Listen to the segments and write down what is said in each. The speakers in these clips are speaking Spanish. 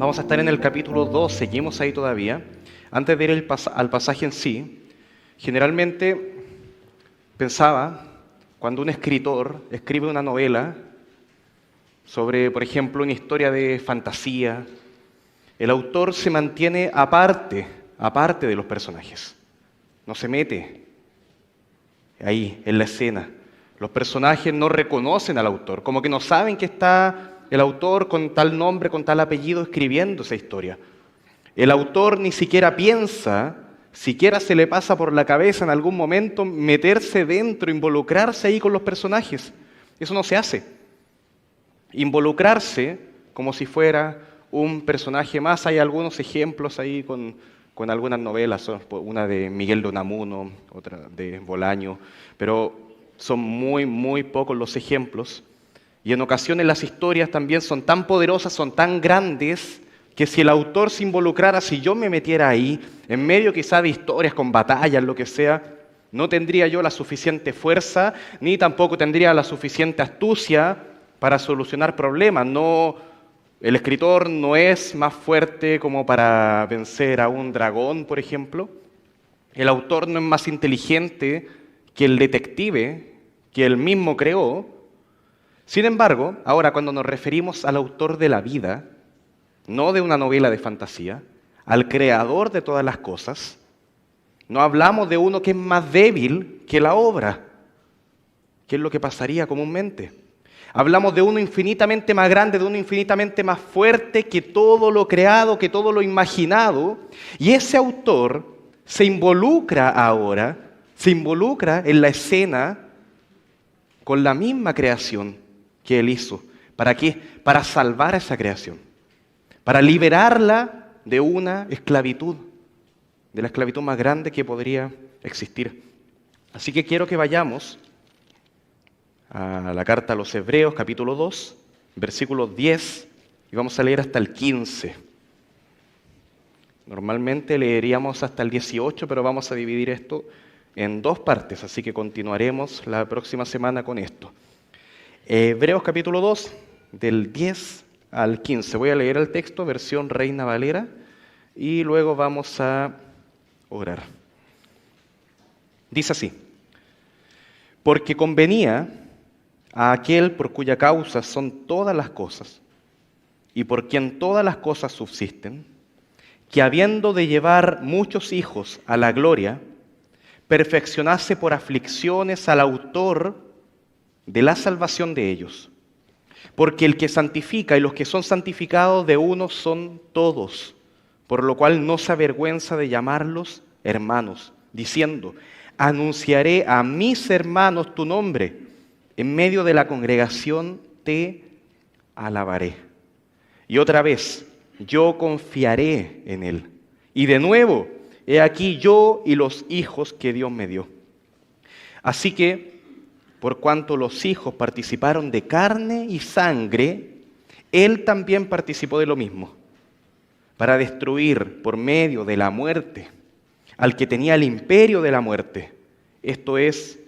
Vamos a estar en el capítulo 2, seguimos ahí todavía. Antes de ir al pasaje en sí, generalmente pensaba, cuando un escritor escribe una novela sobre, por ejemplo, una historia de fantasía, el autor se mantiene aparte de los personajes. No se mete ahí, en la escena. Los personajes no reconocen al autor, como que no saben que está el autor con tal nombre, con tal apellido escribiendo esa historia. El autor ni siquiera piensa, siquiera se le pasa por la cabeza en algún momento meterse dentro, involucrarse ahí con los personajes. Eso no se hace. Involucrarse como si fuera un personaje más. Hay algunos ejemplos ahí con algunas novelas, una de Miguel de Unamuno, otra de Bolaño, pero son muy pocos los ejemplos. Y en ocasiones las historias también son tan poderosas, son tan grandes, que si el autor se involucrara, si yo me metiera ahí, en medio quizá de historias con batallas, lo que sea, no tendría yo la suficiente fuerza, ni tampoco tendría la suficiente astucia para solucionar problemas. No, el escritor no es más fuerte como para vencer a un dragón, por ejemplo. El autor no es más inteligente que el detective que él mismo creó. Sin embargo, ahora cuando nos referimos al autor de la vida, no de una novela de fantasía, al creador de todas las cosas, no hablamos de uno que es más débil que la obra, que es lo que pasaría comúnmente. Hablamos de uno infinitamente más grande, de uno infinitamente más fuerte que todo lo creado, que todo lo imaginado, y ese autor se involucra ahora, se involucra en la escena con la misma creación que él hizo. ¿Para qué? Para salvar a esa creación, para liberarla de una esclavitud, de la esclavitud más grande que podría existir. Así que quiero que vayamos a la carta a los Hebreos, capítulo 2, versículos 10, y vamos a leer hasta el 15. Normalmente leeríamos hasta el 18, pero vamos a dividir esto en dos partes, así que continuaremos la próxima semana con esto. Hebreos capítulo 2, del 10 al 15. Voy a leer el texto, versión Reina Valera, y luego vamos a orar. Dice así: porque convenía a aquel por cuya causa son todas las cosas, y por quien todas las cosas subsisten, que habiendo de llevar muchos hijos a la gloria, perfeccionase por aflicciones al autor de la salvación de ellos. Porque el que santifica y los que son santificados de uno son todos, por lo cual no se avergüenza de llamarlos hermanos, diciendo: anunciaré a mis hermanos tu nombre, en medio de la congregación te alabaré. Y otra vez, yo confiaré en él. Y de nuevo, he aquí yo y los hijos que Dios me dio. Así que, por cuanto los hijos participaron de carne y sangre, él también participó de lo mismo, para destruir por medio de la muerte al que tenía el imperio de la muerte, esto es,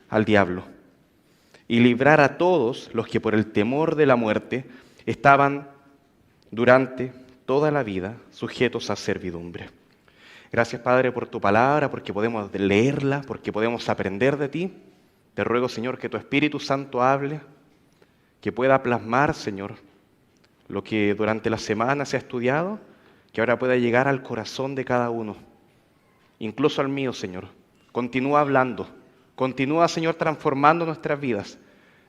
al diablo, y librar a todos los que por el temor de la muerte estaban durante toda la vida sujetos a servidumbre. Gracias, Padre, por tu palabra, porque podemos leerla, porque podemos aprender de ti. Te ruego, Señor, que tu Espíritu Santo hable, que pueda plasmar, Señor, lo que durante la semana se ha estudiado, que ahora pueda llegar al corazón de cada uno, incluso al mío, Señor. Continúa hablando, continúa, Señor, transformando nuestras vidas.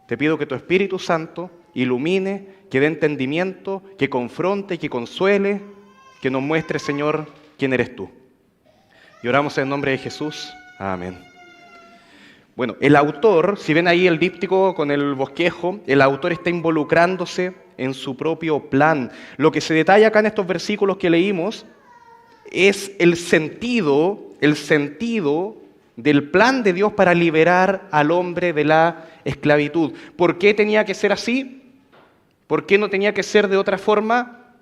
Te pido que tu Espíritu Santo ilumine, que dé entendimiento, que confronte, que consuele, que nos muestre, Señor, quién eres tú. Y oramos en el nombre de Jesús. Amén. Bueno, el autor, si ven ahí el díptico con el bosquejo, el autor está involucrándose en su propio plan. Lo que se detalla acá en estos versículos que leímos es el sentido del plan de Dios para liberar al hombre de la esclavitud. ¿Por qué tenía que ser así? ¿Por qué no tenía que ser de otra forma?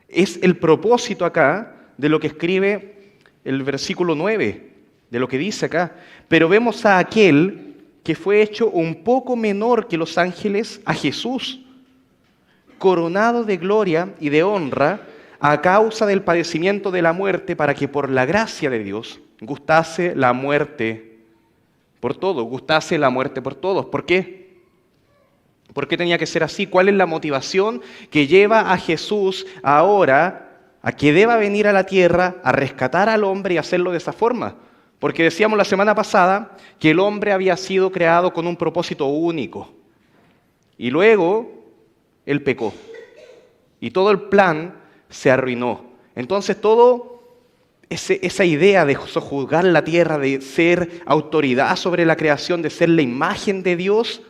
Es el propósito acá de lo que escribe el versículo 9, de lo que dice acá. Pero vemos a aquel que fue hecho un poco menor que los ángeles, a Jesús, coronado de gloria y de honra a causa del padecimiento de la muerte, para que por la gracia de Dios gustase la muerte por todos, gustase la muerte por todos. ¿Por qué? ¿Por qué tenía que ser así? ¿Cuál es la motivación que lleva a Jesús ahora a que deba venir a la tierra a rescatar al hombre y hacerlo de esa forma? Porque decíamos la semana pasada que el hombre había sido creado con un propósito único. Y luego él pecó. Y todo el plan se arruinó. Entonces esa idea de sojuzgar la tierra, de ser autoridad sobre la creación, de ser la imagen de Dios,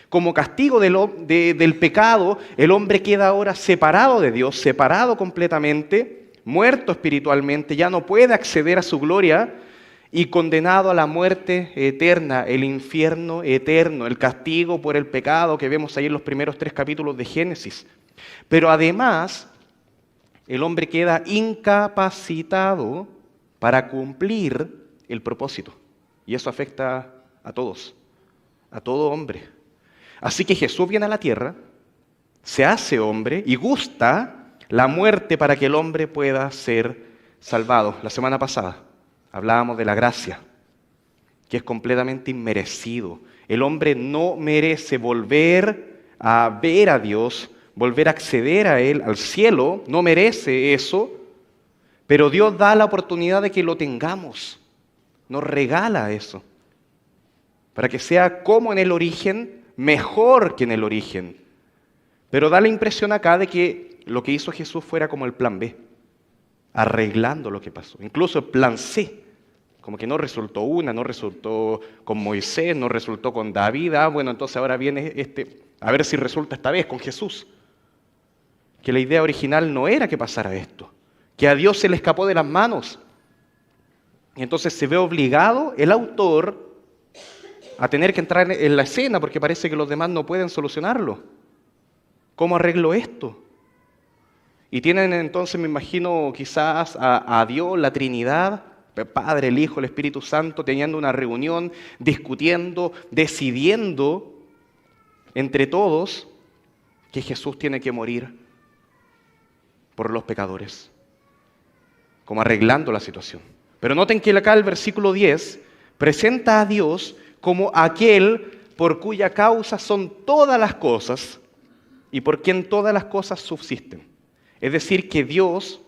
como castigo del pecado, el hombre queda ahora separado de Dios, separado completamente, muerto espiritualmente, ya no puede acceder a su gloria y condenado a la muerte eterna, el infierno eterno, el castigo por el pecado que vemos ahí en los primeros 3 capítulos de Génesis. Pero además, el hombre queda incapacitado para cumplir el propósito. Y eso afecta a todos, a todo hombre. Así que Jesús viene a la tierra, se hace hombre y gusta la muerte para que el hombre pueda ser salvado. La semana pasada hablábamos de la gracia, que es completamente inmerecido. El hombre no merece volver a ver a Dios, volver a acceder a Él, al cielo, no merece eso, pero Dios da la oportunidad de que lo tengamos, nos regala eso, para que sea como en el origen, mejor que en el origen. Pero da la impresión acá de que lo que hizo Jesús fuera como el plan B, arreglando lo que pasó. Incluso el plan C, como que no resultó no resultó con Moisés, no resultó con David. Bueno, entonces ahora viene a ver si resulta esta vez con Jesús. Que la idea original no era que pasara esto, que a Dios se le escapó de las manos. Y entonces se ve obligado el autor a tener que entrar en la escena porque parece que los demás no pueden solucionarlo. ¿Cómo arreglo esto? Y tienen entonces, me imagino, quizás a Dios, la Trinidad, el Padre, el Hijo, el Espíritu Santo, teniendo una reunión, discutiendo, decidiendo entre todos que Jesús tiene que morir por los pecadores, como arreglando la situación. Pero noten que acá el versículo 10 presenta a Dios como aquel por cuya causa son todas las cosas y por quien todas las cosas subsisten. Es decir, que Dios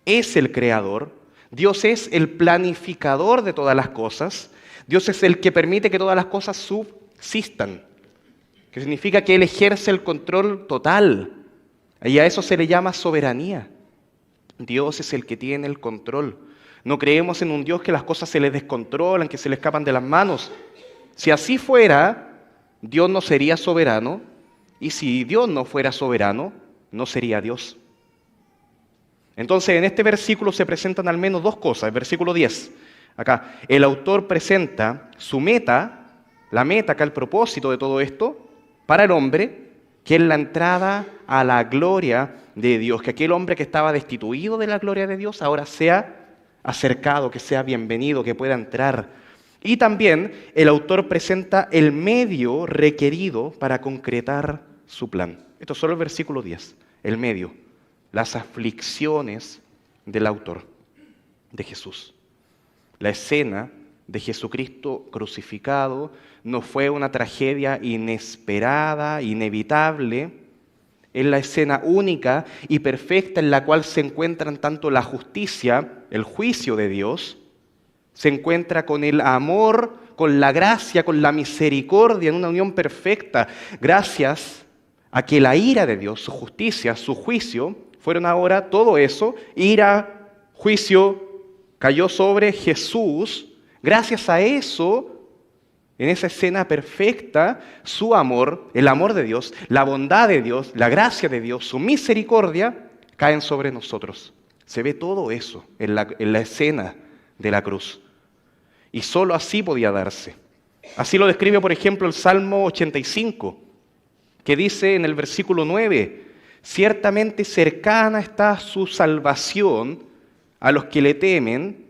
es el creador, Dios es el planificador de todas las cosas, Dios es el que permite que todas las cosas subsistan, que significa que Él ejerce el control total, y a eso se le llama soberanía. Dios es el que tiene el control. No creemos en un Dios que las cosas se le descontrolan, que se le escapan de las manos. Si así fuera, Dios no sería soberano, y si Dios no fuera soberano, no sería Dios. Entonces, en este versículo se presentan al menos 2 cosas. El versículo 10, acá, el autor presenta su meta, la meta acá, el propósito de todo esto, para el hombre, que es la entrada a la gloria de Dios, que aquel hombre que estaba destituido de la gloria de Dios ahora sea acercado, que sea bienvenido, que pueda entrar. Y también el autor presenta el medio requerido para concretar su plan. Esto es solo el versículo 10, el medio, las aflicciones del autor, de Jesús. La escena de Jesucristo crucificado no fue una tragedia inesperada, inevitable. Es la escena única y perfecta en la cual se encuentran tanto la justicia, el juicio de Dios, se encuentra con el amor, con la gracia, con la misericordia en una unión perfecta, gracias a que la ira de Dios, su justicia, su juicio, fueron ahora todo eso, ira, juicio, cayó sobre Jesús. Gracias a eso, en esa escena perfecta, su amor, el amor de Dios, la bondad de Dios, la gracia de Dios, su misericordia, caen sobre nosotros. Se ve todo eso en la escena de la cruz. Y solo así podía darse. Así lo describe, por ejemplo, el Salmo 85, que dice en el versículo 9, ciertamente cercana está su salvación a los que le temen,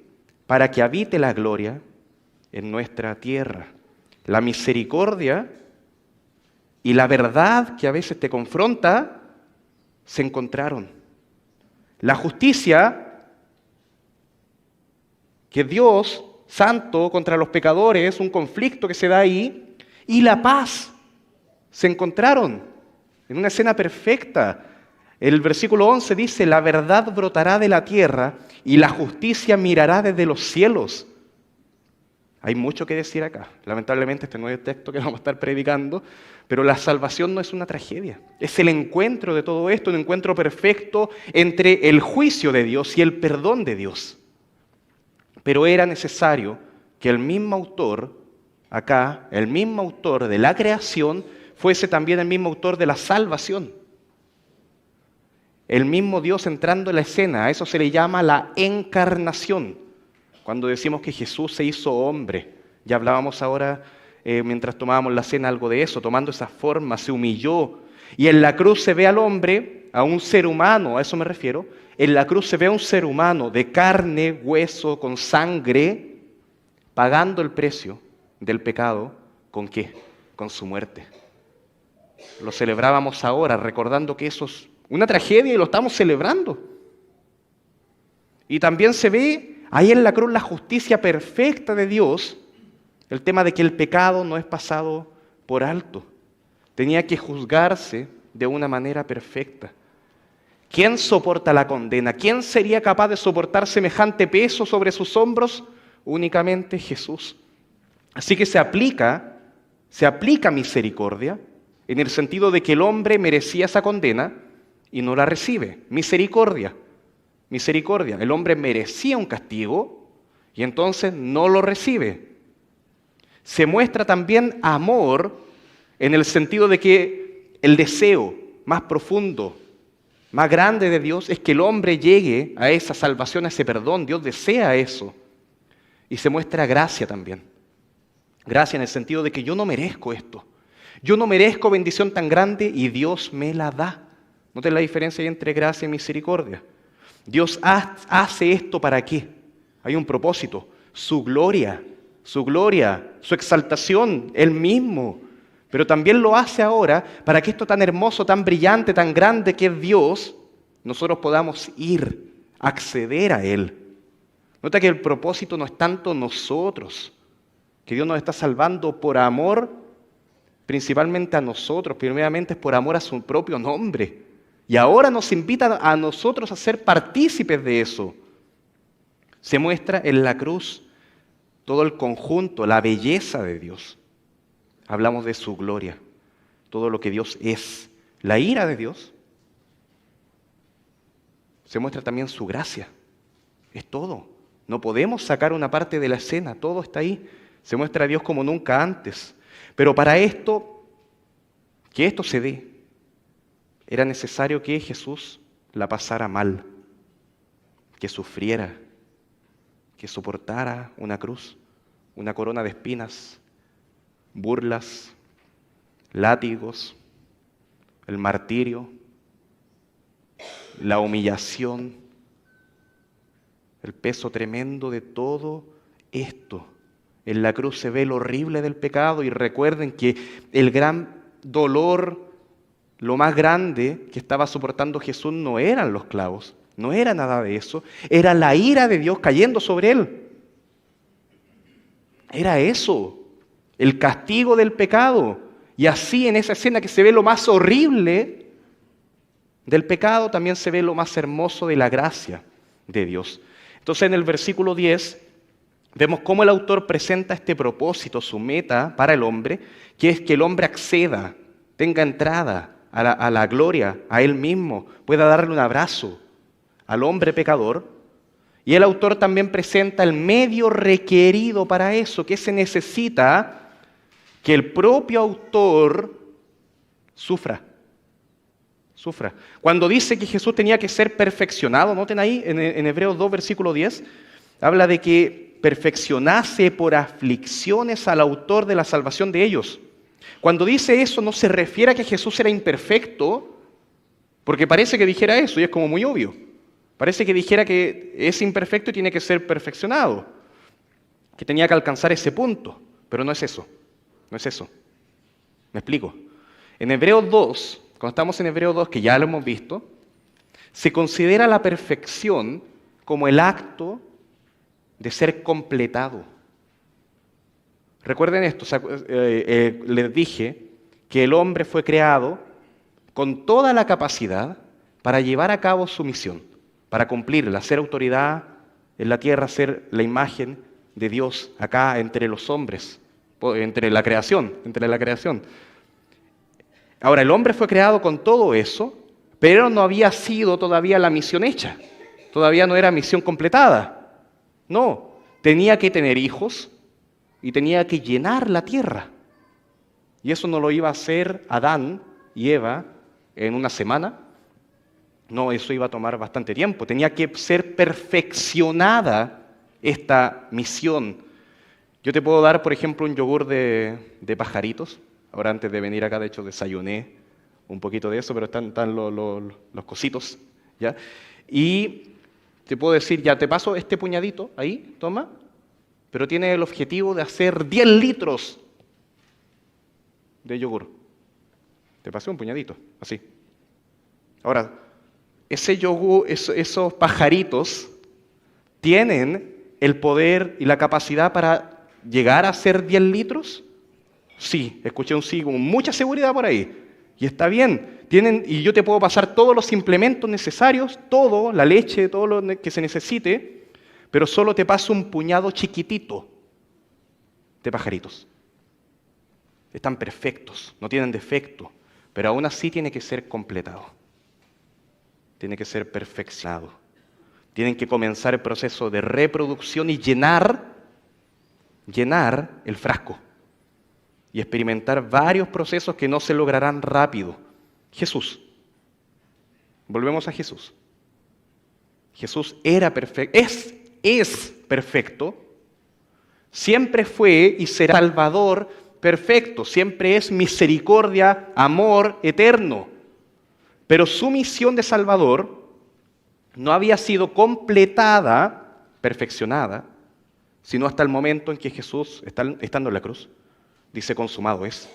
para que habite la gloria en nuestra tierra. La misericordia y la verdad que a veces te confronta se encontraron. La justicia que Dios, santo, contra los pecadores, un conflicto que se da ahí, y la paz se encontraron en una escena perfecta. El versículo 11 dice, la verdad brotará de la tierra y la justicia mirará desde los cielos. Hay mucho que decir acá. Lamentablemente este no es el texto que vamos a estar predicando, pero la salvación no es una tragedia. Es el encuentro de todo esto, un encuentro perfecto entre el juicio de Dios y el perdón de Dios. Pero era necesario que el mismo autor, acá, el mismo autor de la creación, fuese también el mismo autor de la salvación. El mismo Dios entrando en la escena, a eso se le llama la encarnación. Cuando decimos que Jesús se hizo hombre, ya hablábamos ahora, mientras tomábamos la cena, algo de eso, tomando esa forma, se humilló. Y en la cruz se ve al hombre, a un ser humano, a eso me refiero. En la cruz se ve a un ser humano de carne, hueso, con sangre, pagando el precio del pecado. ¿Con qué? Con su muerte. Lo celebrábamos ahora, recordando que eso es una tragedia y lo estamos celebrando. Y también se ve ahí en la cruz la justicia perfecta de Dios, el tema de que el pecado no es pasado por alto. Tenía que juzgarse de una manera perfecta. ¿Quién soporta la condena? ¿Quién sería capaz de soportar semejante peso sobre sus hombros? Únicamente Jesús. Así que se aplica misericordia, en el sentido de que el hombre merecía esa condena y no la recibe. Misericordia. El hombre merecía un castigo y entonces no lo recibe. Se muestra también amor en el sentido de que el deseo más profundo, más grande de Dios es que el hombre llegue a esa salvación, a ese perdón. Dios desea eso. Y se muestra gracia también. Gracia en el sentido de que yo no merezco esto. Yo no merezco bendición tan grande y Dios me la da. Noten la diferencia ahí entre gracia y misericordia. Dios hace esto ¿para qué? Hay un propósito, su gloria, su exaltación, Él mismo. Pero también lo hace ahora para que esto tan hermoso, tan brillante, tan grande que es Dios, nosotros podamos acceder a Él. Nota que el propósito no es tanto nosotros, que Dios nos está salvando por amor, principalmente a nosotros, primeramente es por amor a su propio nombre. Y ahora nos invita a nosotros a ser partícipes de eso. Se muestra en la cruz todo el conjunto, la belleza de Dios. Hablamos de su gloria, todo lo que Dios es. La ira de Dios. Se muestra también su gracia. Es todo. No podemos sacar una parte de la escena, todo está ahí. Se muestra a Dios como nunca antes. Pero para esto, que esto se dé, era necesario que Jesús la pasara mal, que sufriera, que soportara una cruz, una corona de espinas, burlas, látigos, el martirio, la humillación, el peso tremendo de todo esto. En la cruz se ve lo horrible del pecado y recuerden que el gran dolor, lo más grande que estaba soportando Jesús no eran los clavos, no era nada de eso, era la ira de Dios cayendo sobre Él. Era eso, el castigo del pecado. Y así en esa escena que se ve lo más horrible del pecado, también se ve lo más hermoso de la gracia de Dios. Entonces en el versículo 10 vemos cómo el autor presenta este propósito, su meta para el hombre, que es que el hombre acceda, tenga entrada a la gloria, a él mismo, pueda darle un abrazo al hombre pecador. Y el autor también presenta el medio requerido para eso, que se necesita que el propio autor sufra. Cuando dice que Jesús tenía que ser perfeccionado, noten ahí en Hebreos 2, versículo 10, habla de que perfeccionase por aflicciones al autor de la salvación de ellos. Cuando dice eso no se refiere a que Jesús era imperfecto, porque parece que dijera eso y es como muy obvio. Parece que dijera que es imperfecto y tiene que ser perfeccionado, que tenía que alcanzar ese punto, pero no es eso, no es eso. ¿Me explico? En Hebreos 2, cuando estamos en Hebreos 2, que ya lo hemos visto, Se considera la perfección como el acto de ser completado. Recuerden esto, les dije que el hombre fue creado con toda la capacidad para llevar a cabo su misión, para cumplirla, ser autoridad en la tierra, ser la imagen de Dios acá entre los hombres, entre la creación. Ahora, el hombre fue creado con todo eso, pero no había sido todavía la misión hecha. Todavía no era misión completada. No, tenía que tener hijos y tenía que llenar la tierra. Y eso no lo iba a hacer Adán y Eva en una semana. No, eso iba a tomar bastante tiempo. Tenía que ser perfeccionada esta misión. Yo te puedo dar, por ejemplo, un yogur de pajaritos. Ahora, antes de venir acá, de hecho, desayuné un poquito de eso, pero están los cositos, ¿ya? Y te puedo decir, ya te paso este puñadito, ahí, toma, pero tiene el objetivo de hacer 10 litros de yogur. Te pasé un puñadito, así. Ahora, ese yogur, esos pajaritos tienen el poder y la capacidad para llegar a ser 10 litros. Sí, escuché un sí con mucha seguridad por ahí. Y está bien. Y yo te puedo pasar todos los implementos necesarios, todo, la leche, todo lo que se necesite, pero solo te paso un puñado chiquitito de pajaritos. Están perfectos, no tienen defecto, pero aún así tiene que ser completado. Tiene que ser perfeccionado. Tienen que comenzar el proceso de reproducción y llenar el frasco. Y experimentar varios procesos que no se lograrán rápido. Jesús. Volvemos a Jesús. Jesús era perfecto, es perfecto, siempre fue y será Salvador perfecto, siempre es misericordia, amor eterno. Pero su misión de Salvador no había sido completada, perfeccionada, sino hasta el momento en que Jesús, estando en la cruz, dice consumado es.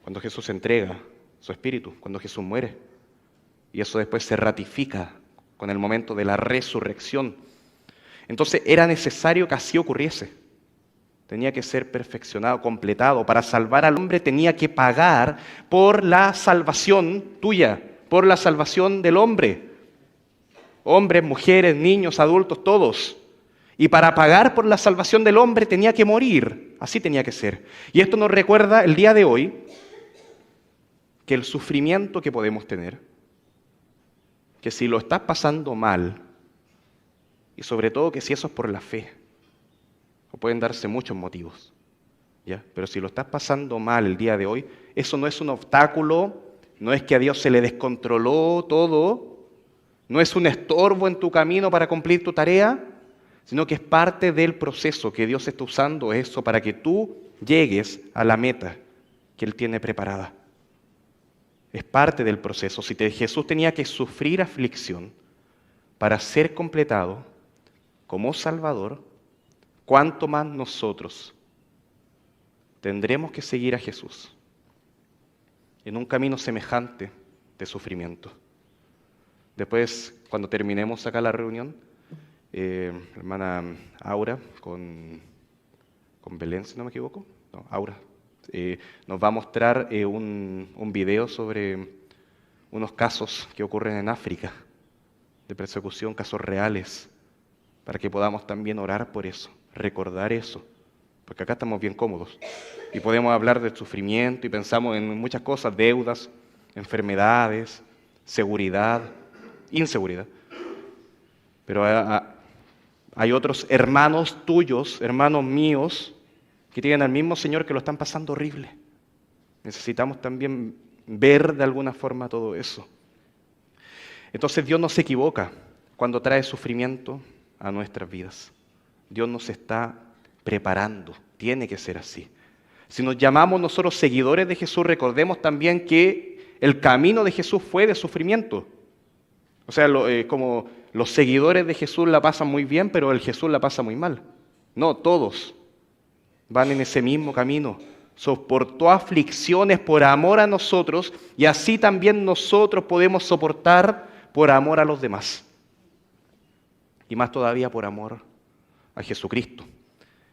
Cuando Jesús entrega su espíritu, cuando Jesús muere. Y eso después se ratifica con el momento de la resurrección. Entonces era necesario que así ocurriese. Tenía que ser perfeccionado, completado. Para salvar al hombre tenía que pagar por la salvación tuya, por la salvación del hombre. Hombres, mujeres, niños, adultos, todos. Y para pagar por la salvación del hombre tenía que morir. Así tenía que ser. Y esto nos recuerda el día de hoy que el sufrimiento que podemos tener, que si lo estás pasando mal, y sobre todo que si eso es por la fe, o pueden darse muchos motivos, ¿ya? Pero si lo estás pasando mal el día de hoy, eso no es un obstáculo, no es que a Dios se le descontroló todo, no es un estorbo en tu camino para cumplir tu tarea, sino que es parte del proceso que Dios está usando eso para que tú llegues a la meta que Él tiene preparada. Es parte del proceso. Si Jesús tenía que sufrir aflicción para ser completado como Salvador, ¿cuánto más nosotros tendremos que seguir a Jesús en un camino semejante de sufrimiento? Después, cuando terminemos acá la reunión, la hermana Aura con Belén, si no me equivoco, no, Aura, nos va a mostrar un video sobre unos casos que ocurren en África de persecución, casos reales, para que podamos también orar por eso, recordar eso, porque acá estamos bien cómodos y podemos hablar del sufrimiento y pensamos en muchas cosas, deudas, enfermedades, seguridad, inseguridad, pero hay otros hermanos tuyos, hermanos míos, que tienen al mismo Señor que lo están pasando horrible. Necesitamos también ver de alguna forma todo eso. Entonces Dios no se equivoca cuando trae sufrimiento a nuestras vidas. Dios nos está preparando, tiene que ser así. Si nos llamamos nosotros seguidores de Jesús, recordemos también que el camino de Jesús fue de sufrimiento. O sea, como los seguidores de Jesús la pasan muy bien, pero el Jesús la pasa muy mal. No, todos van en ese mismo camino. Soportó aflicciones por amor a nosotros y así también nosotros podemos soportar por amor a los demás. Y más todavía por amor a Jesucristo.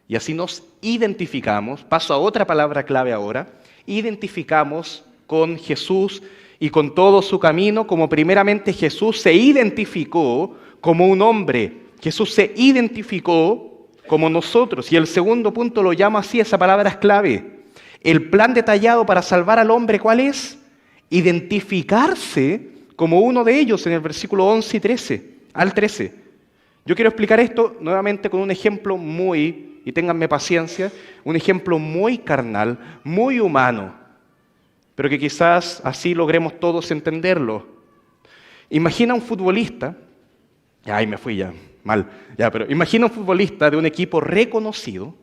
Y así nos identificamos, paso a otra palabra clave ahora, identificamos con Jesús y con todo su camino, como primeramente Jesús se identificó como un hombre. Jesús se identificó como nosotros. Y el segundo punto lo llamo así, esa palabra es clave. El plan detallado para salvar al hombre, ¿cuál es? Identificarse como uno de ellos en el versículo 11 y 13, al 13. Yo quiero explicar esto nuevamente con un ejemplo y ténganme paciencia, un ejemplo muy carnal, muy humano, pero que quizás así logremos todos entenderlo. Imagina un futbolista, ay me fui ya, mal, ya, pero imagina un futbolista de un equipo reconocido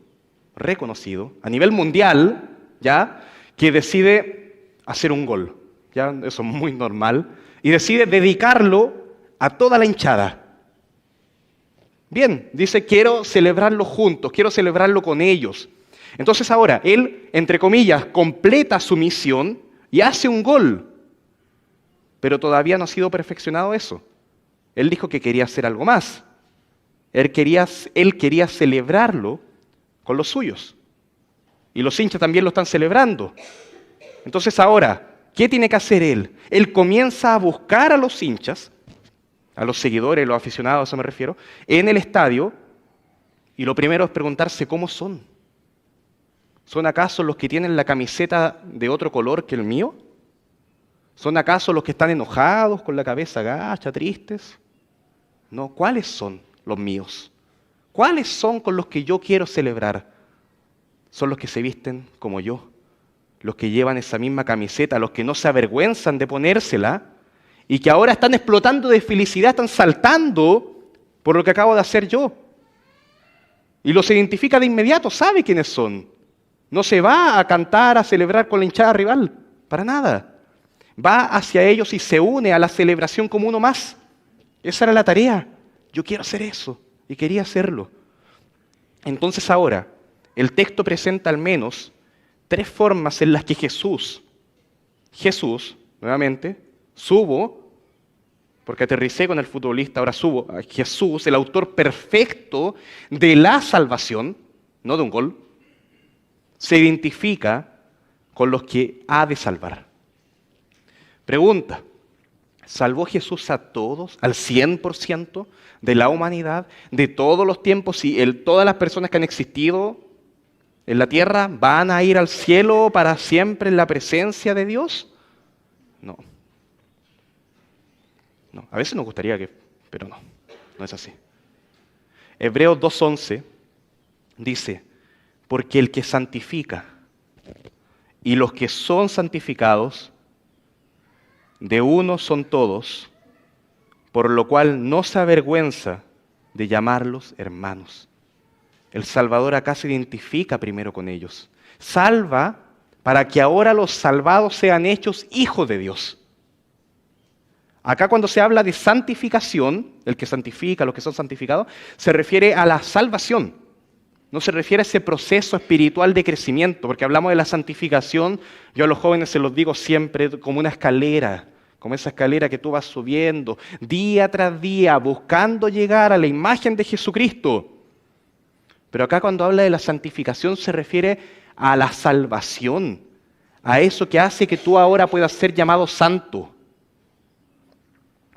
a nivel mundial, ya, que decide hacer un gol, ya, eso es muy normal, y decide dedicarlo a toda la hinchada. Bien, dice, quiero celebrarlo juntos, quiero celebrarlo con ellos. Entonces ahora, él, entre comillas, completa su misión y hace un gol. Pero todavía no ha sido perfeccionado eso. Él dijo que quería hacer algo más. Él quería celebrarlo con los suyos. Y los hinchas también lo están celebrando. Entonces ahora, ¿qué tiene que hacer él? Él comienza a buscar a los hinchas, a los seguidores, los aficionados, a eso me refiero, en el estadio, y lo primero es preguntarse cómo son. ¿Son acaso los que tienen la camiseta de otro color que el mío? ¿Son acaso los que están enojados, con la cabeza agacha, tristes? No, ¿cuáles son los míos? ¿Cuáles son con los que yo quiero celebrar? Son los que se visten como yo, los que llevan esa misma camiseta, los que no se avergüenzan de ponérsela, y que ahora están explotando de felicidad, están saltando por lo que acabo de hacer yo. Y los identifica de inmediato, sabe quiénes son. No se va a cantar, a celebrar con la hinchada rival, para nada. Va hacia ellos y se une a la celebración como uno más. Esa era la tarea. Yo quiero hacer eso y quería hacerlo. Entonces ahora, el texto presenta al menos 3 formas en las que Jesús, nuevamente, subo, porque aterricé con el futbolista, ahora subo a Jesús, el autor perfecto de la salvación, no de un gol, se identifica con los que ha de salvar. Pregunta, ¿salvó Jesús a todos, al 100% de la humanidad, de todos los tiempos, y todas las personas que han existido en la tierra van a ir al cielo para siempre en la presencia de Dios? No. No, a veces nos gustaría pero no es así. Hebreos 2:11 dice, porque el que santifica y los que son santificados, de uno son todos, por lo cual no se avergüenza de llamarlos hermanos. El Salvador acá se identifica primero con ellos. Salva para que ahora los salvados sean hechos hijos de Dios. Acá cuando se habla de santificación, el que santifica, los que son santificados, se refiere a la salvación. No se refiere a ese proceso espiritual de crecimiento, porque hablamos de la santificación, yo a los jóvenes se los digo siempre como una escalera, como esa escalera que tú vas subiendo día tras día, buscando llegar a la imagen de Jesucristo. Pero acá cuando habla de la santificación se refiere a la salvación, a eso que hace que tú ahora puedas ser llamado santo.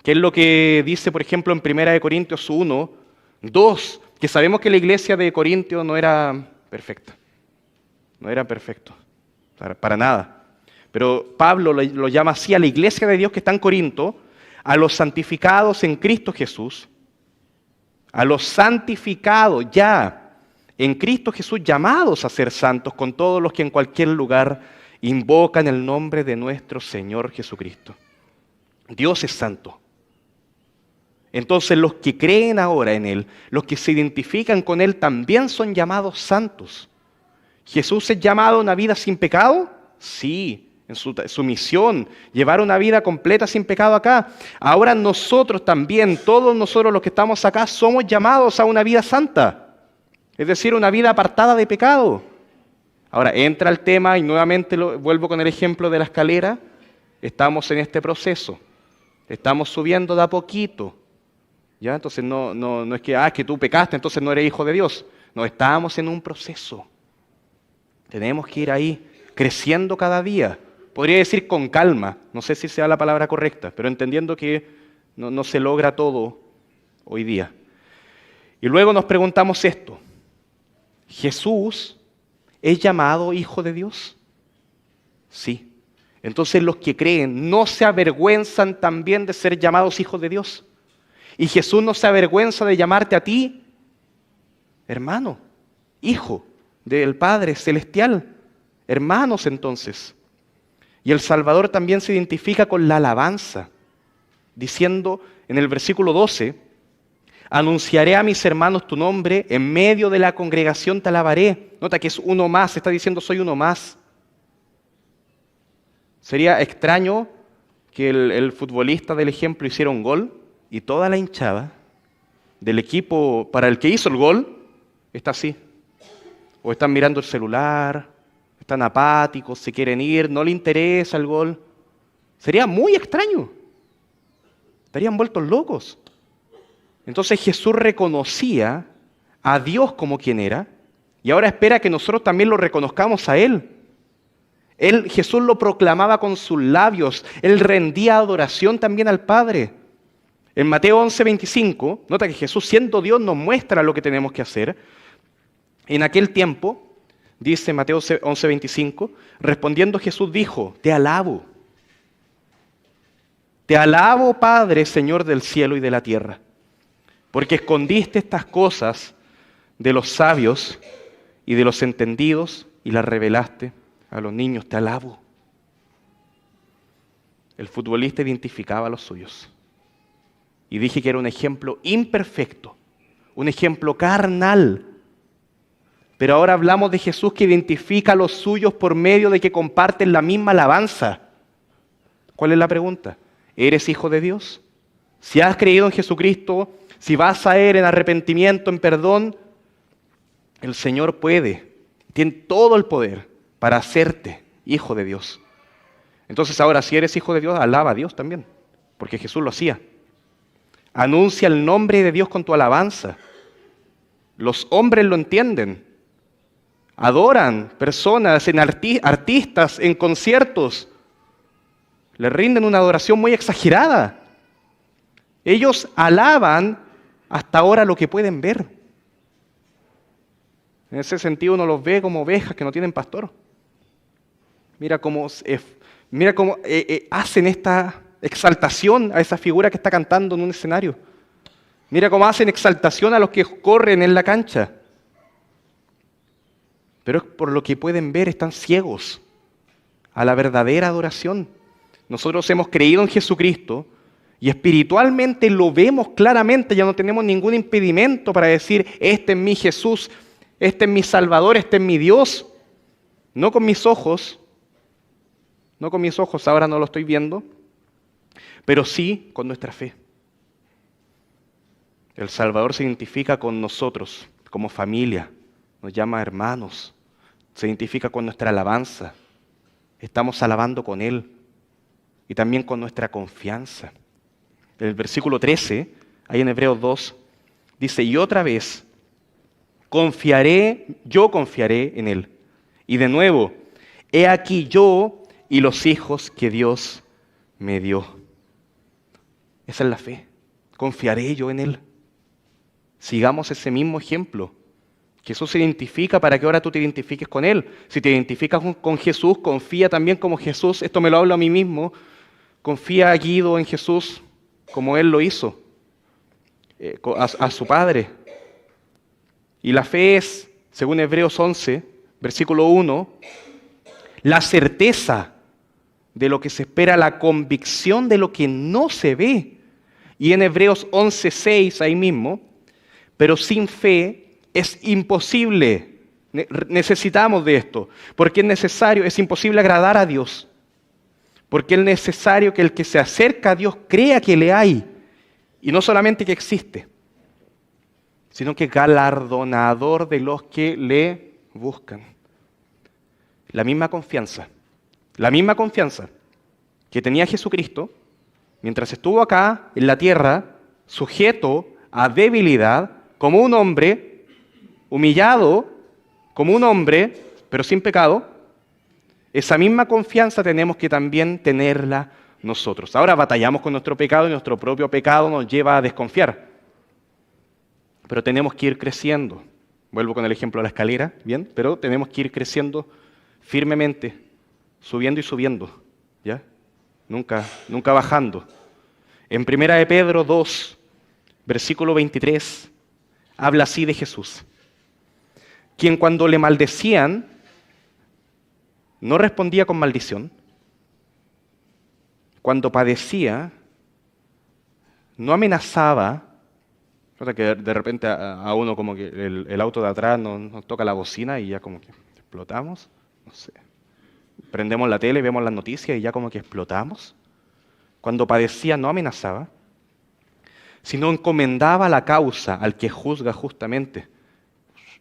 Que es lo que dice, por ejemplo, en 1 Corintios 1:2, que sabemos que la iglesia de Corintios no era perfecta. No era perfecto, para nada. Pero Pablo lo llama así a la iglesia de Dios que está en Corinto, a los santificados en Cristo Jesús, a los santificados ya en Cristo Jesús, llamados a ser santos con todos los que en cualquier lugar invocan el nombre de nuestro Señor Jesucristo. Dios es santo. Entonces los que creen ahora en Él, los que se identifican con Él, también son llamados santos. ¿Jesús es llamado a una vida sin pecado? Sí, en su misión, llevar una vida completa sin pecado acá. Ahora nosotros también, todos nosotros los que estamos acá, somos llamados a una vida santa. Es decir, una vida apartada de pecado. Ahora entra el tema y nuevamente vuelvo con el ejemplo de la escalera. Estamos en este proceso. Estamos subiendo de a poquito. ¿Ya? Entonces no es que tú pecaste, entonces no eres hijo de Dios. No, estamos en un proceso. Tenemos que ir ahí, creciendo cada día. Podría decir con calma, no sé si sea la palabra correcta, pero entendiendo que no se logra todo hoy día. Y luego nos preguntamos esto: ¿Jesús es llamado hijo de Dios? Sí. Entonces los que creen no se avergüenzan también de ser llamados hijos de Dios. Y Jesús no se avergüenza de llamarte a ti, hermano, hijo del Padre Celestial. Hermanos entonces. Y el Salvador también se identifica con la alabanza, diciendo en el versículo 12, anunciaré a mis hermanos tu nombre, en medio de la congregación te alabaré. Nota que es uno más, está diciendo soy uno más. Sería extraño que el futbolista del ejemplo hiciera un gol y toda la hinchada del equipo para el que hizo el gol está así. O están mirando el celular, están apáticos, se quieren ir, no le interesa el gol. Sería muy extraño. Estarían vueltos locos. Entonces Jesús reconocía a Dios como quien era y ahora espera que nosotros también lo reconozcamos a Él. Jesús lo proclamaba con sus labios. Él rendía adoración también al Padre. En Mateo 11:25, nota que Jesús, siendo Dios, nos muestra lo que tenemos que hacer. En aquel tiempo, dice Mateo 11:25, respondiendo Jesús dijo, te alabo, Padre, Señor del cielo y de la tierra, porque escondiste estas cosas de los sabios y de los entendidos y las revelaste a los niños. Te alabo. El futbolista identificaba a los suyos. Y dije que era un ejemplo imperfecto, un ejemplo carnal. Pero ahora hablamos de Jesús que identifica a los suyos por medio de que comparten la misma alabanza. ¿Cuál es la pregunta? ¿Eres hijo de Dios? Si has creído en Jesucristo, si vas a Él en arrepentimiento, en perdón, el Señor tiene todo el poder para hacerte hijo de Dios. Entonces ahora, si eres hijo de Dios, alaba a Dios también, porque Jesús lo hacía. Anuncia el nombre de Dios con tu alabanza. Los hombres lo entienden. Adoran personas, artistas, en conciertos. Le rinden una adoración muy exagerada. Ellos alaban hasta ahora lo que pueden ver. En ese sentido uno los ve como ovejas que no tienen pastor. Mira cómo hacen esta exaltación a esa figura que está cantando en un escenario. Mira cómo hacen exaltación a los que corren en la cancha. Pero es por lo que pueden ver, están ciegos a la verdadera adoración. Nosotros hemos creído en Jesucristo y espiritualmente lo vemos claramente, ya no tenemos ningún impedimento para decir, este es mi Jesús, este es mi Salvador, este es mi Dios. No con mis ojos, ahora no lo estoy viendo, pero sí con nuestra fe. El Salvador se identifica con nosotros como familia, nos llama hermanos, se identifica con nuestra alabanza. Estamos alabando con Él y también con nuestra confianza. El versículo 13, ahí en Hebreos 2, dice, y otra vez, yo confiaré en Él. Y de nuevo, he aquí yo y los hijos que Dios me dio. Esa es la fe. Confiaré yo en Él. Sigamos ese mismo ejemplo. Jesús se identifica para que ahora tú te identifiques con Él. Si te identificas con Jesús, confía también como Jesús. Esto me lo hablo a mí mismo. Confía, Guido, en Jesús como Él lo hizo. A su Padre. Y la fe es, según Hebreos 11, versículo 1, la certeza de lo que se espera, la convicción de lo que no se ve. Y en Hebreos 11:6, ahí mismo, pero sin fe es imposible. Necesitamos de esto, porque es imposible agradar a Dios. Porque es necesario que el que se acerca a Dios crea que le hay. Y no solamente que existe, sino que galardonador de los que le buscan. La misma confianza que tenía Jesucristo, mientras estuvo acá en la tierra, sujeto a debilidad, como un hombre, humillado, como un hombre, pero sin pecado, esa misma confianza tenemos que también tenerla nosotros. Ahora batallamos con nuestro pecado y nuestro propio pecado nos lleva a desconfiar. Pero tenemos que ir creciendo. Vuelvo con el ejemplo de la escalera, ¿bien? Pero tenemos que ir creciendo firmemente, subiendo y subiendo, ¿ya? Nunca bajando. En 1 de Pedro 2, versículo 23, habla así de Jesús. Quien cuando le maldecían, no respondía con maldición. Cuando padecía, no amenazaba. Nota que de repente a uno como que el auto de atrás nos toca la bocina y ya como que explotamos. No sé. Prendemos la tele, vemos las noticias y ya como que explotamos. Cuando padecía no amenazaba, sino encomendaba la causa al que juzga justamente.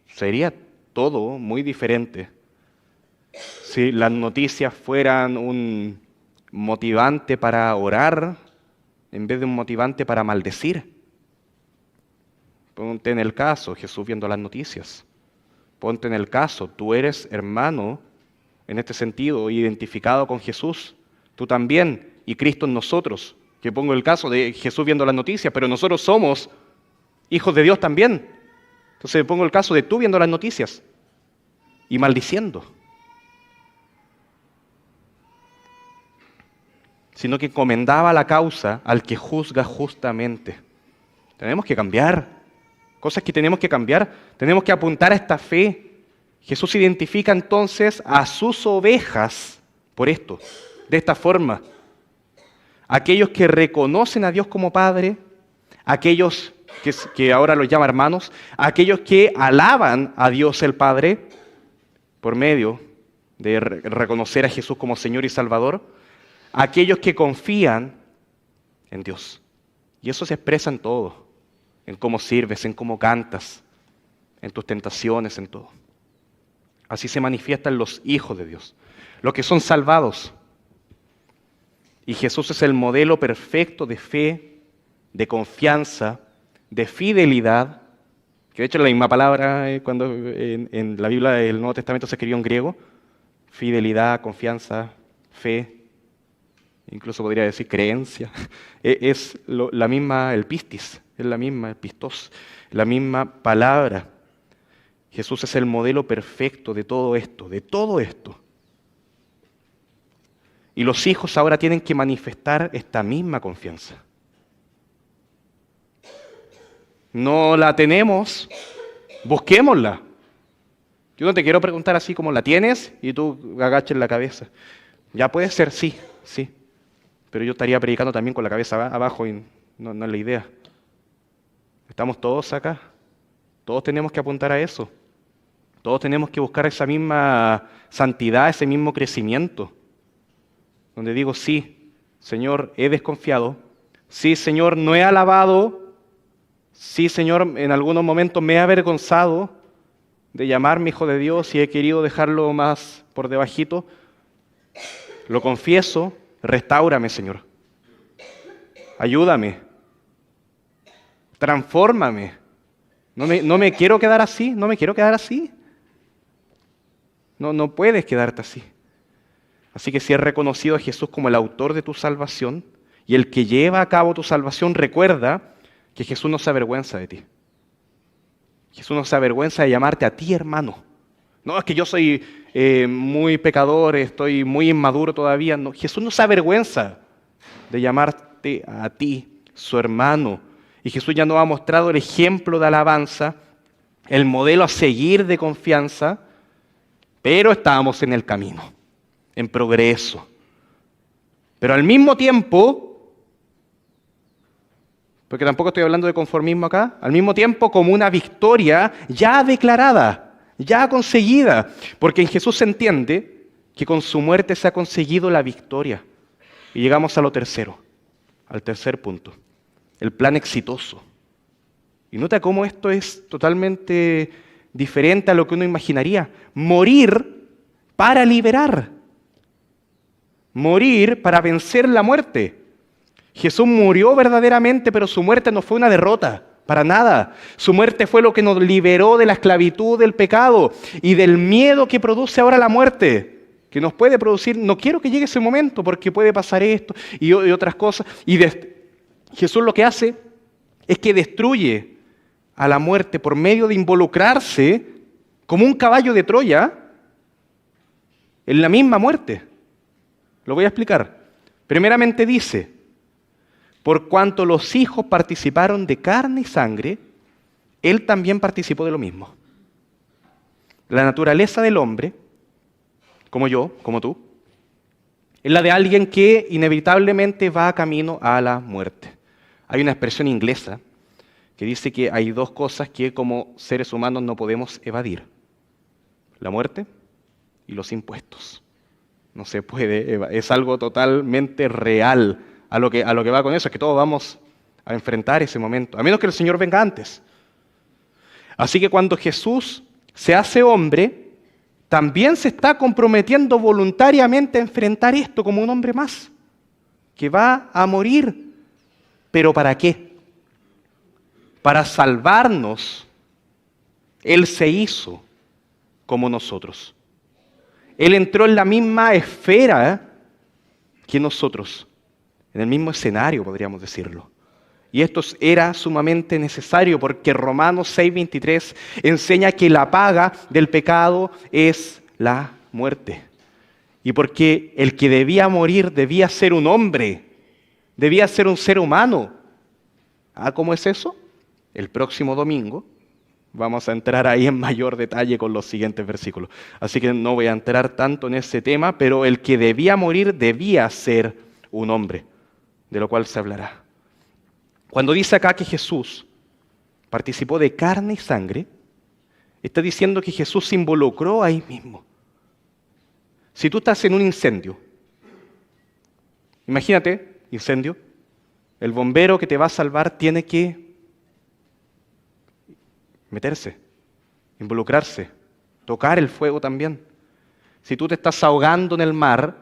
Sería todo muy diferente si las noticias fueran un motivante para orar en vez de un motivante para maldecir. Ponte en el caso, Jesús viendo las noticias. Ponte en el caso, tú eres hermano, en este sentido, identificado con Jesús. Tú también, y Cristo en nosotros. Que pongo el caso de Jesús viendo las noticias, pero nosotros somos hijos de Dios también. Entonces pongo el caso de tú viendo las noticias y maldiciendo. Sino que encomendaba la causa al que juzga justamente. Tenemos que cambiar. Cosas que tenemos que cambiar. Tenemos que apuntar a esta fe. Jesús identifica entonces a sus ovejas por esto, de esta forma. Aquellos que reconocen a Dios como Padre, aquellos que ahora los llama hermanos, aquellos que alaban a Dios el Padre por medio de reconocer a Jesús como Señor y Salvador, aquellos que confían en Dios. Y eso se expresa en todo, en cómo sirves, en cómo cantas, en tus tentaciones, en todo. Así se manifiestan los hijos de Dios, los que son salvados. Y Jesús es el modelo perfecto de fe, de confianza, de fidelidad, que de hecho es la misma palabra cuando en la Biblia del Nuevo Testamento se escribió en griego, fidelidad, confianza, fe, incluso podría decir creencia, es la misma, el pistis, es la misma, el pistos, la misma palabra. Jesús es el modelo perfecto de todo esto, de todo esto. Y los hijos ahora tienen que manifestar esta misma confianza. No la tenemos, busquémosla. Yo no te quiero preguntar así como la tienes y tú agaches la cabeza. Ya puede ser, sí. Pero yo estaría predicando también con la cabeza abajo y no es la idea. Estamos todos acá. Todos tenemos que apuntar a eso. Todos tenemos que buscar esa misma santidad, ese mismo crecimiento. Donde digo, sí, Señor, he desconfiado. Sí, Señor, no he alabado. Sí, Señor, en algunos momentos me he avergonzado de llamarme hijo de Dios y he querido dejarlo más por debajito. Lo confieso, restáurame, Señor. Ayúdame. Transfórmame. No me quiero quedar así, no me quiero quedar así. No puedes quedarte así. Así que si has reconocido a Jesús como el autor de tu salvación y el que lleva a cabo tu salvación, recuerda que Jesús no se avergüenza de ti. Jesús no se avergüenza de llamarte a ti hermano. No, es que yo soy muy pecador, estoy muy inmaduro todavía. No, Jesús no se avergüenza de llamarte a ti, su hermano. Y Jesús ya nos ha mostrado el ejemplo de alabanza, el modelo a seguir de confianza, pero estábamos en el camino, en progreso. Pero al mismo tiempo, porque tampoco estoy hablando de conformismo acá, al mismo tiempo como una victoria ya declarada, ya conseguida, porque en Jesús se entiende que con su muerte se ha conseguido la victoria. Y llegamos a lo tercero, al tercer punto, el plan exitoso. Y nota cómo esto es totalmente diferente a lo que uno imaginaría. Morir para liberar. Morir para vencer la muerte. Jesús murió verdaderamente, pero su muerte no fue una derrota, para nada. Su muerte fue lo que nos liberó de la esclavitud del pecado y del miedo que produce ahora la muerte, que nos puede producir, no quiero que llegue ese momento porque puede pasar esto y otras cosas. Jesús lo que hace es que destruye a la muerte por medio de involucrarse como un caballo de Troya en la misma muerte. Lo voy a explicar. Primeramente dice, por cuanto los hijos participaron de carne y sangre, Él también participó de lo mismo. La naturaleza del hombre, como yo, como tú, es la de alguien que inevitablemente va camino a la muerte. Hay una expresión inglesa que dice que hay dos cosas que como seres humanos no podemos evadir: la muerte y los impuestos. No se puede, es algo totalmente real a lo que va con eso, es que todos vamos a enfrentar ese momento, a menos que el Señor venga antes. Así que cuando Jesús se hace hombre, también se está comprometiendo voluntariamente a enfrentar esto como un hombre más, que va a morir. ¿Pero para qué? Para salvarnos. Él se hizo como nosotros. Él entró en la misma esfera que nosotros, en el mismo escenario, podríamos decirlo. Y esto era sumamente necesario porque Romanos 6:23 enseña que la paga del pecado es la muerte. Y porque el que debía morir debía ser un hombre, debía ser un ser humano. ¿Cómo es eso? El próximo domingo vamos a entrar ahí en mayor detalle con los siguientes versículos. Así que no voy a entrar tanto en ese tema, pero el que debía morir debía ser un hombre, de lo cual se hablará. Cuando dice acá que Jesús participó de carne y sangre, está diciendo que Jesús se involucró ahí mismo. Si tú estás en un incendio, imagínate, incendio, el bombero que te va a salvar tiene que meterse, involucrarse, tocar el fuego también. Si tú te estás ahogando en el mar,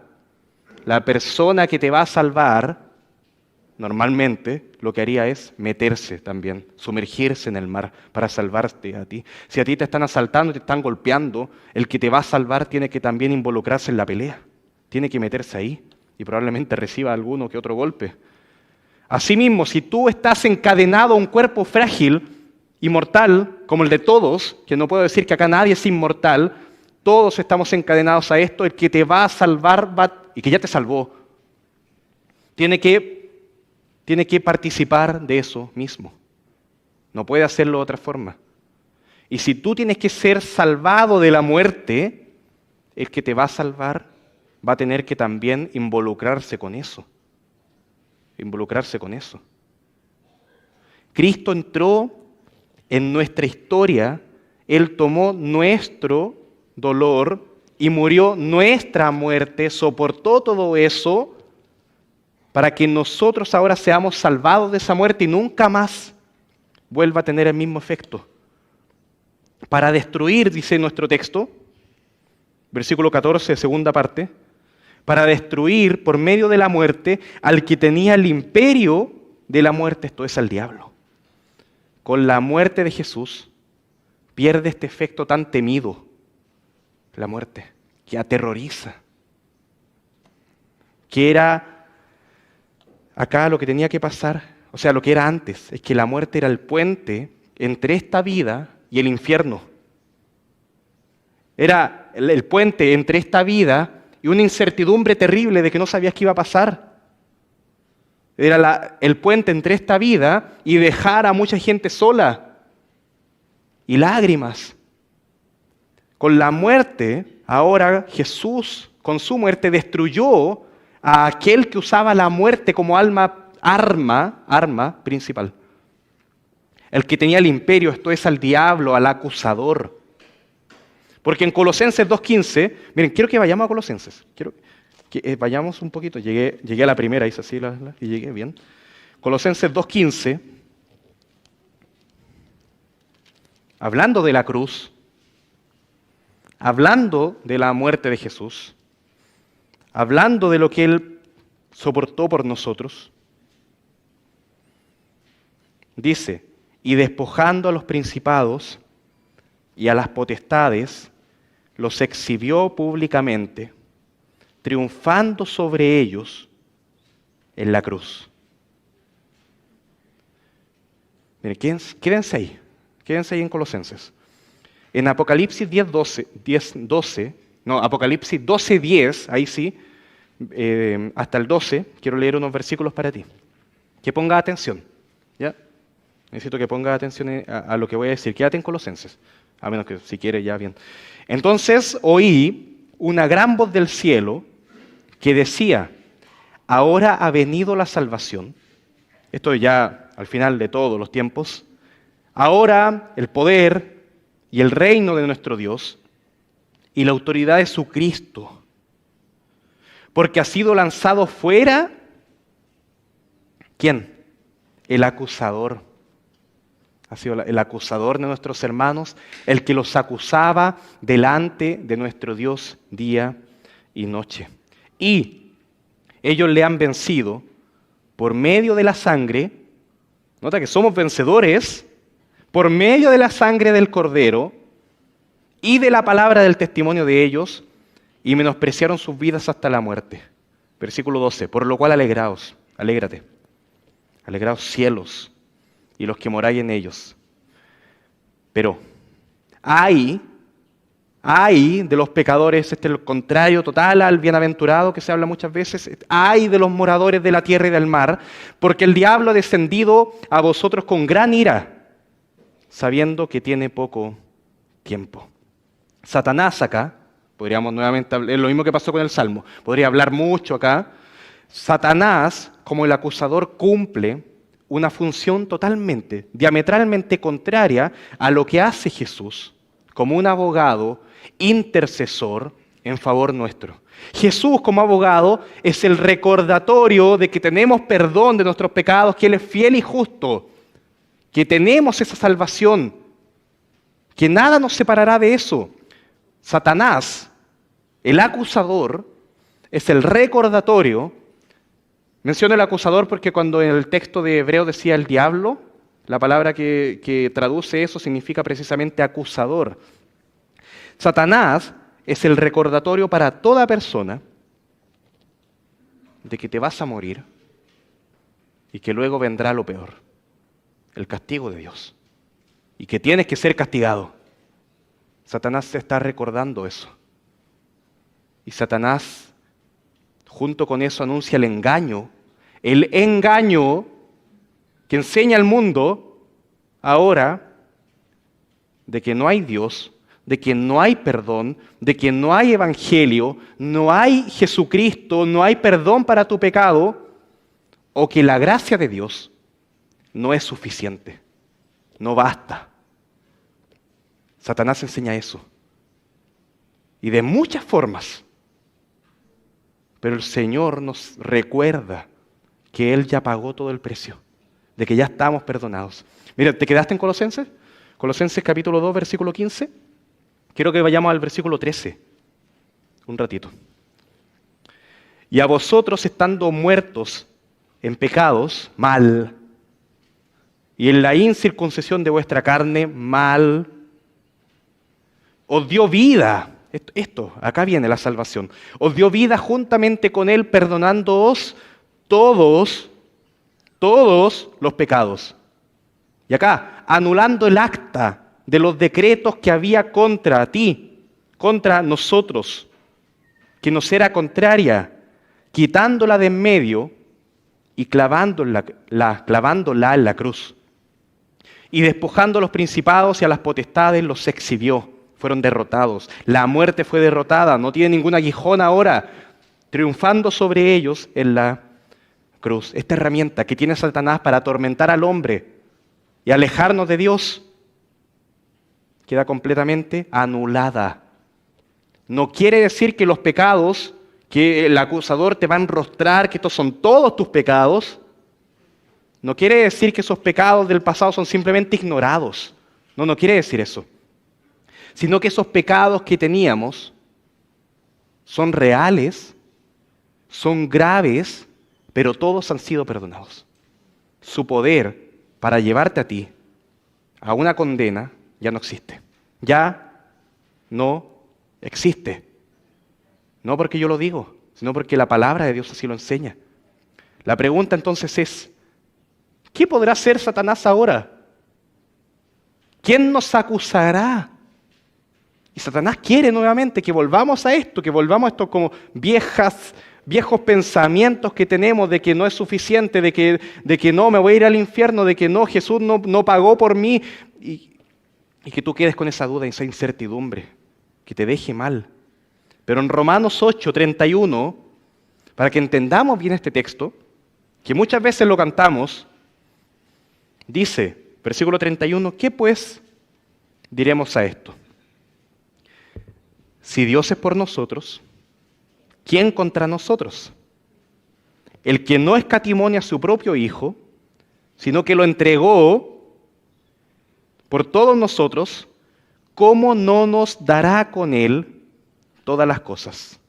la persona que te va a salvar, normalmente lo que haría es meterse también, sumergirse en el mar para salvarte a ti. Si a ti te están asaltando y te están golpeando, el que te va a salvar tiene que también involucrarse en la pelea, tiene que meterse ahí y probablemente reciba alguno que otro golpe. Asimismo, si tú estás encadenado a un cuerpo frágil y mortal, como el de todos, que no puedo decir que acá nadie es inmortal, todos estamos encadenados a esto, el que te va a salvar y que ya te salvó, tiene que participar de eso mismo. No puede hacerlo de otra forma. Y si tú tienes que ser salvado de la muerte, el que te va a salvar va a tener que también involucrarse con eso. Involucrarse con eso. Cristo entró en nuestra historia, Él tomó nuestro dolor y murió nuestra muerte, soportó todo eso para que nosotros ahora seamos salvados de esa muerte y nunca más vuelva a tener el mismo efecto. Para destruir, dice nuestro texto, versículo 14, segunda parte, para destruir por medio de la muerte al que tenía el imperio de la muerte, esto es al diablo. Con la muerte de Jesús pierde este efecto tan temido, la muerte, que aterroriza, que era acá lo que tenía que pasar, o sea, lo que era antes, es que la muerte era el puente entre esta vida y el infierno. Era el puente entre esta vida y una incertidumbre terrible de que no sabías qué iba a pasar. Era el puente entre esta vida y dejar a mucha gente sola y lágrimas. Con la muerte, ahora Jesús, con su muerte, destruyó a aquel que usaba la muerte como arma principal. El que tenía el imperio, esto es al diablo, al acusador. Porque en Colosenses 2:15, miren, quiero que vayamos a Colosenses. Quiero que vayamos un poquito. Llegué a la primera, hice así y llegué bien. Colosenses 2:15, hablando de la cruz, hablando de la muerte de Jesús, hablando de lo que Él soportó por nosotros, Dice, y despojando a los principados y a las potestades, los exhibió públicamente, triunfando sobre ellos en la cruz. Miren, quédense ahí en Colosenses. En Apocalipsis 12:10, ahí sí, hasta el 12, quiero leer unos versículos para ti. Que ponga atención, ¿ya? Necesito que ponga atención a lo que voy a decir. Quédate en Colosenses, a menos que si quieres ya bien. Entonces oí una gran voz del cielo que decía, ahora ha venido la salvación. Esto ya al final de todos los tiempos. Ahora el poder y el reino de nuestro Dios y la autoridad de su Cristo. Porque ha sido lanzado fuera, ¿quién? El acusador. Ha sido el acusador de nuestros hermanos, el que los acusaba delante de nuestro Dios día y noche. Y ellos le han vencido por medio de la sangre. Nota que somos vencedores por medio de la sangre del Cordero y de la palabra del testimonio de ellos, y menospreciaron sus vidas hasta la muerte. Versículo 12, por lo cual alegraos, alégrate, alegraos cielos y los que moráis en ellos. Pero hay de los pecadores, este es lo contrario total al bienaventurado que se habla muchas veces, hay de los moradores de la tierra y del mar, porque el diablo ha descendido a vosotros con gran ira, sabiendo que tiene poco tiempo. Satanás acá, podríamos nuevamente hablar, es lo mismo que pasó con el Salmo, podría hablar mucho acá. Satanás, como el acusador, cumple una función totalmente, diametralmente contraria a lo que hace Jesús como un abogado intercesor en favor nuestro. Jesús como abogado es el recordatorio de que tenemos perdón de nuestros pecados, que Él es fiel y justo, que tenemos esa salvación, que nada nos separará de eso. Satanás, el acusador, es el recordatorio. Menciono el acusador porque cuando en el texto de Hebreo decía el diablo, la palabra que traduce eso significa precisamente acusador. Satanás es el recordatorio para toda persona de que te vas a morir y que luego vendrá lo peor, el castigo de Dios, y que tienes que ser castigado. Satanás te está recordando eso. Y Satanás, junto con eso, anuncia el engaño que enseña al mundo ahora de que no hay Dios, de que no hay perdón, de que no hay evangelio, no hay Jesucristo, no hay perdón para tu pecado, o que la gracia de Dios no es suficiente, no basta. Satanás enseña eso. Y de muchas formas. Pero el Señor nos recuerda que Él ya pagó todo el precio, de que ya estamos perdonados. Mira, ¿te quedaste en Colosenses? Colosenses capítulo 2, versículo 15. Quiero que vayamos al versículo 13, un ratito. Y a vosotros estando muertos en pecados, mal, y en la incircuncisión de vuestra carne, mal, os dio vida. Acá viene la salvación. Os dio vida juntamente con Él, perdonándoos todos los pecados. Y acá, anulando el acta de los decretos que había contra ti, contra nosotros, que nos era contraria, quitándola de en medio y clavándola en la cruz. Y despojando a los principados y a las potestades, los exhibió. Fueron derrotados. La muerte fue derrotada, no tiene ningún aguijón ahora, triunfando sobre ellos en la cruz. Esta herramienta que tiene Satanás para atormentar al hombre y alejarnos de Dios queda completamente anulada. No quiere decir que los pecados que el acusador te va a enrostrar, que estos son todos tus pecados, no quiere decir que esos pecados del pasado son simplemente ignorados. No quiere decir eso. Sino que esos pecados que teníamos son reales, son graves, pero todos han sido perdonados. Su poder para llevarte a ti a una condena ya no existe. Ya no existe. No porque yo lo digo, sino porque la palabra de Dios así lo enseña. La pregunta entonces es, ¿qué podrá hacer Satanás ahora? ¿Quién nos acusará? Y Satanás quiere nuevamente que volvamos a esto como viejos pensamientos que tenemos de que no es suficiente, de que no, me voy a ir al infierno, de que no, Jesús no pagó por mí. Y que tú quedes con esa duda y esa incertidumbre, que te deje mal. Pero en Romanos 8:31, para que entendamos bien este texto, que muchas veces lo cantamos, dice, versículo 31, ¿qué pues diremos a esto? Si Dios es por nosotros, ¿quién contra nosotros? El que no escatimó a su propio Hijo, sino que lo entregó por todos nosotros, ¿cómo no nos dará con Él todas las cosas?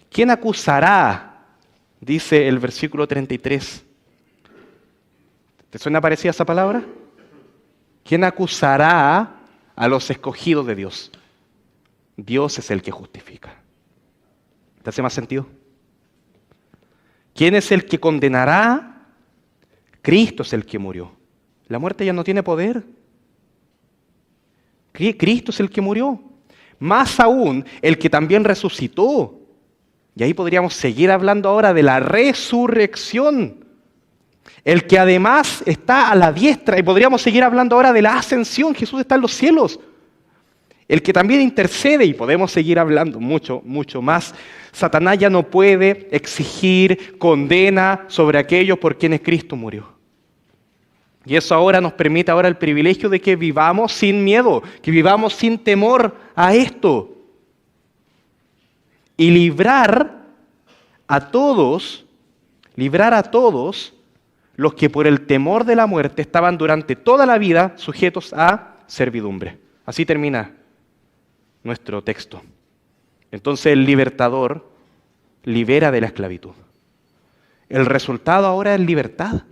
¿Quién acusará? Dice el versículo 33. ¿Te suena parecida esa palabra? ¿Quién acusará a los escogidos de Dios? Dios es el que justifica. ¿Te hace más sentido? ¿Quién es el que condenará? Cristo es el que murió. La muerte ya no tiene poder. Cristo es el que murió. Más aún, el que también resucitó. Y ahí podríamos seguir hablando ahora de la resurrección. El que además está a la diestra, y podríamos seguir hablando ahora de la ascensión. Jesús está en los cielos. El que también intercede, y podemos seguir hablando mucho, mucho más. Satanás ya no puede exigir condena sobre aquellos por quienes Cristo murió. Y eso ahora nos permite ahora el privilegio de que vivamos sin miedo, que vivamos sin temor a esto. Y librar a todos los que por el temor de la muerte estaban durante toda la vida sujetos a servidumbre. Así termina nuestro texto. Entonces el libertador libera de la esclavitud. El resultado ahora es libertad,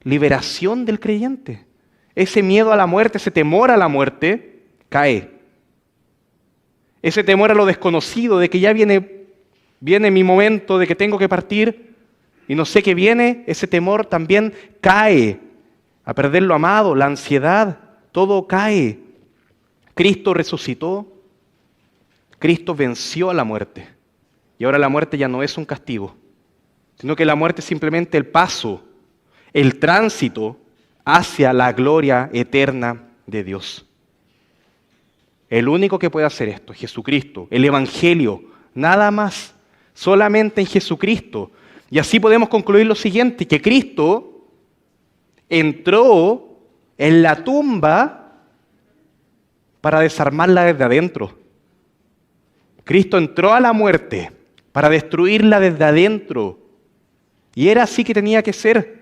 liberación del creyente. Ese miedo a la muerte, ese temor a la muerte, cae. Ese temor a lo desconocido, de que ya viene mi momento, de que tengo que partir y no sé qué viene, ese temor también cae. A perder lo amado, la ansiedad, todo cae. Cristo resucitó, Cristo venció a la muerte. Y ahora la muerte ya no es un castigo, sino que la muerte es simplemente el paso, el tránsito hacia la gloria eterna de Dios. El único que puede hacer esto es Jesucristo, el Evangelio, nada más, solamente en Jesucristo. Y así podemos concluir lo siguiente, que Cristo entró en la tumba para desarmarla desde adentro. Cristo entró a la muerte para destruirla desde adentro. Y era así que tenía que ser.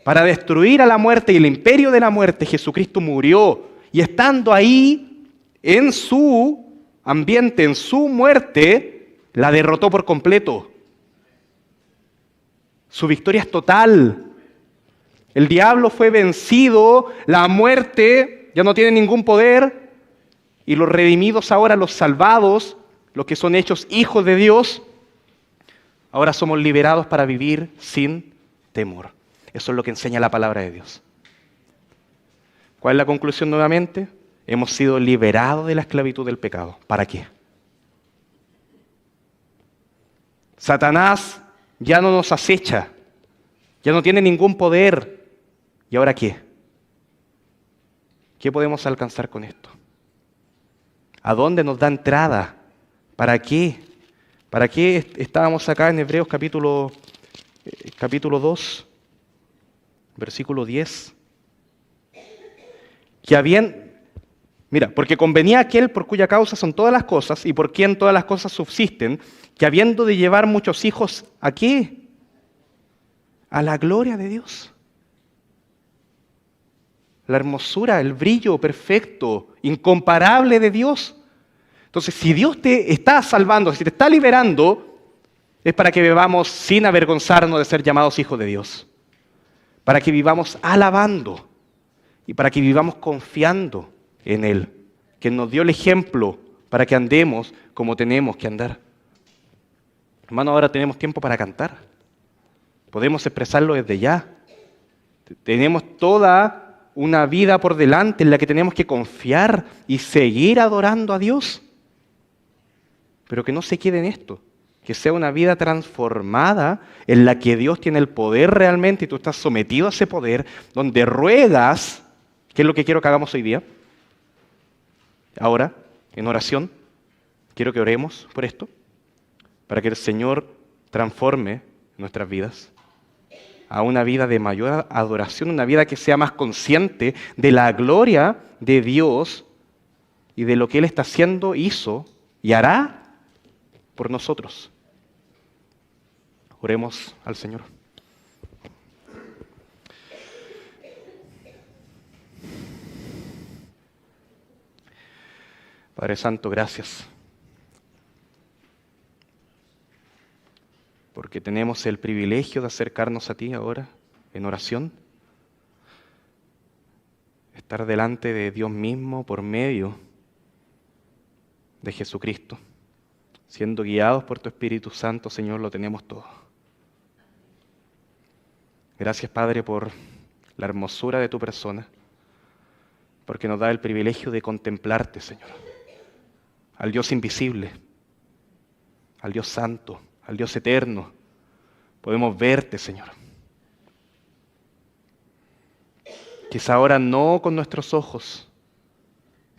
Para destruir a la muerte y el imperio de la muerte, Jesucristo murió. Y estando ahí, en su ambiente, en su muerte, la derrotó por completo. Su victoria es total. El diablo fue vencido, la muerte ya no tiene ningún poder, y los redimidos ahora, los salvados, los que son hechos hijos de Dios, ahora somos liberados para vivir sin temor. Eso es lo que enseña la palabra de Dios. ¿Cuál es la conclusión nuevamente? Hemos sido liberados de la esclavitud del pecado. ¿Para qué? Satanás ya no nos acecha, ya no tiene ningún poder. ¿Y ahora qué? ¿Qué podemos alcanzar con esto? ¿A dónde nos da entrada? ¿Para qué? ¿Para qué estábamos acá en Hebreos capítulo 2, versículo 10? Porque convenía a aquel por cuya causa son todas las cosas y por quien todas las cosas subsisten, que habiendo de llevar muchos hijos, ¿a qué? A la gloria de Dios. La hermosura, el brillo perfecto, incomparable de Dios. Entonces, si Dios te está salvando, si te está liberando, es para que vivamos sin avergonzarnos de ser llamados hijos de Dios. para que vivamos alabando y para que vivamos confiando en Él, que nos dio el ejemplo para que andemos como tenemos que andar. Hermano, ahora tenemos tiempo para cantar. Podemos expresarlo desde ya. Tenemos toda una vida por delante en la que tenemos que confiar y seguir adorando a Dios. Pero que no se quede en esto. Que sea una vida transformada en la que Dios tiene el poder realmente y tú estás sometido a ese poder, donde ruegas, que es lo que quiero que hagamos hoy día. Ahora, en oración, quiero que oremos por esto, para que el Señor transforme nuestras vidas a una vida de mayor adoración, una vida que sea más consciente de la gloria de Dios y de lo que Él está haciendo, hizo y hará por nosotros. Oremos al Señor. Padre Santo, gracias, porque tenemos el privilegio de acercarnos a ti ahora en oración, estar delante de Dios mismo por medio de Jesucristo, siendo guiados por tu Espíritu Santo. Señor, lo tenemos todo. Gracias, Padre, por la hermosura de tu persona, porque nos da el privilegio de contemplarte, Señor, al Dios invisible, al Dios santo, al Dios eterno. Podemos verte, Señor. Quizá ahora no con nuestros ojos,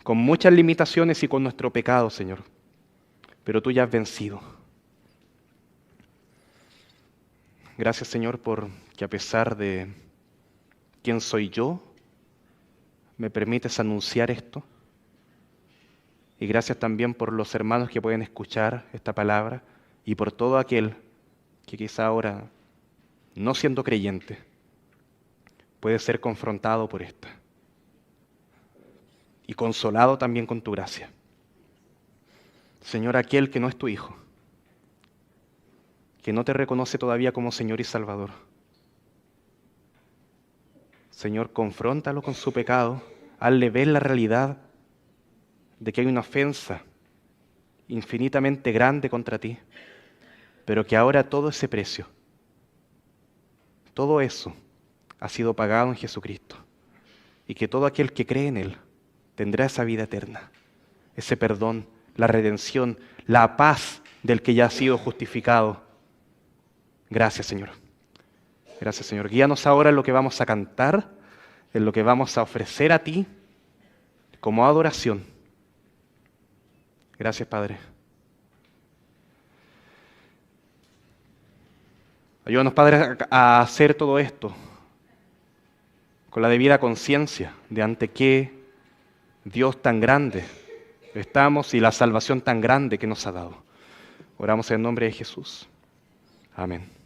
con muchas limitaciones y con nuestro pecado, Señor, pero tú ya has vencido. Gracias, Señor, por que a pesar de quién soy yo, me permites anunciar esto. Y gracias también por los hermanos que pueden escuchar esta palabra y por todo aquel que quizá ahora, no siendo creyente, puede ser confrontado por esta y consolado también con tu gracia. Señor, aquel que no es tu hijo, que no te reconoce todavía como Señor y Salvador, Señor, confróntalo con su pecado, hazle ver la realidad de que hay una ofensa infinitamente grande contra ti, pero que ahora todo ese precio, todo eso ha sido pagado en Jesucristo y que todo aquel que cree en Él tendrá esa vida eterna, ese perdón, la redención, la paz del que ya ha sido justificado. Gracias, Señor. Gracias, Señor. Guíanos ahora en lo que vamos a cantar, en lo que vamos a ofrecer a ti como adoración. Gracias, Padre. Ayúdanos, Padre, a hacer todo esto con la debida conciencia de ante qué Dios tan grande estamos y la salvación tan grande que nos ha dado. Oramos en el nombre de Jesús. Amén.